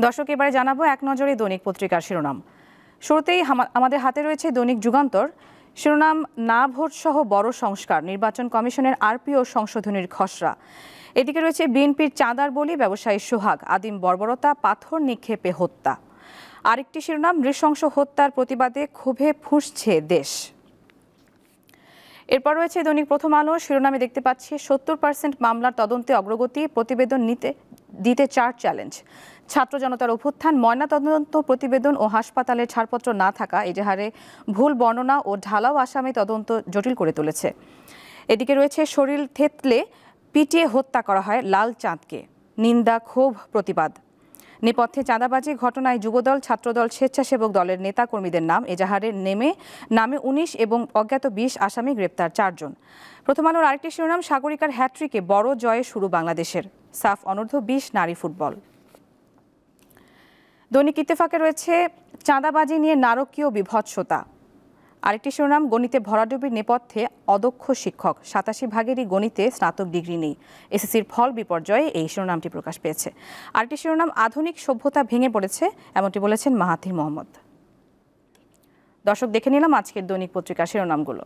দর্শক, এবারে জানাবো এক নজরে দৈনিক পত্রিকার শিরোনাম। শুরুতেই আমাদের হাতে রয়েছে দৈনিক যুগান্তর। শিরোনাম, না ভোট সহ বড় সংস্কার, নির্বাচন কমিশনের আরপিও সংশোধনীর খসড়া। এদিকে রয়েছে বিএনপির চাঁদার বলি ব্যবসায়ী সোহাগ, আদিম বর্বরতা, পাথর নিক্ষেপে হত্যা। আরেকটি শিরোনাম, নৃশংস হত্যার প্রতিবাদে ক্ষোভে ফুঁসছে দেশ। এরপর রয়েছে দৈনিক প্রথম আলো। শিরোনামে দেখতে পাচ্ছি 70% মামলার তদন্তে অগ্রগতি, প্রতিবেদন দিতে 4 চ্যালেঞ্জ। ছাত্র জনতার অভ্যুত্থান, ময়নাতদন্ত প্রতিবেদন ও হাসপাতালের ছাড়পত্র না থাকা এজাহারে ভুল বর্ণনা ও ঢালাও আসামি তদন্ত জটিল করে তুলেছে। এদিকে রয়েছে শরীর থেতলে পিটিয়ে হত্যা করা হয় লাল চাঁদকে, নিন্দা, ক্ষোভ, প্রতিবাদ। নেপথ্যে চাঁদাবাজি ঘটনায় যুবদল, ছাত্রদল, স্বেচ্ছাসেবক দলের নেতা কর্মীদের নাম এজাহারে নামে 19 এবং অজ্ঞাত 20 আসামি, গ্রেপ্তার 4 জন। প্রথম আলোর আরেকটি শিরোনাম, সাগরিকার হ্যাট্রিকে বড় জয়ে শুরু বাংলাদেশের, সাফ অনূর্ধ্ব 20 নারী ফুটবল। দৈনিক ইত্তেফাকে রয়েছে চাঁদাবাজি নিয়ে নারকীয় বিভৎসতা। আরেকটি শিরোনাম, গণিতে ভরাডুবির নেপথ্যে অদক্ষ শিক্ষক, 87 ভাগেরই গণিতে স্নাতক ডিগ্রি নেই, এসএসসির ফল বিপর্যয়ে, এই শিরোনামটি প্রকাশ পেয়েছে। আরেকটি শিরোনাম, আধুনিক সভ্যতা ভেঙে পড়েছে, এমনটি বলেছেন মাহাথির মোহাম্মদ। দর্শক, দেখে নিলাম আজকের দৈনিক পত্রিকার শিরোনামগুলো।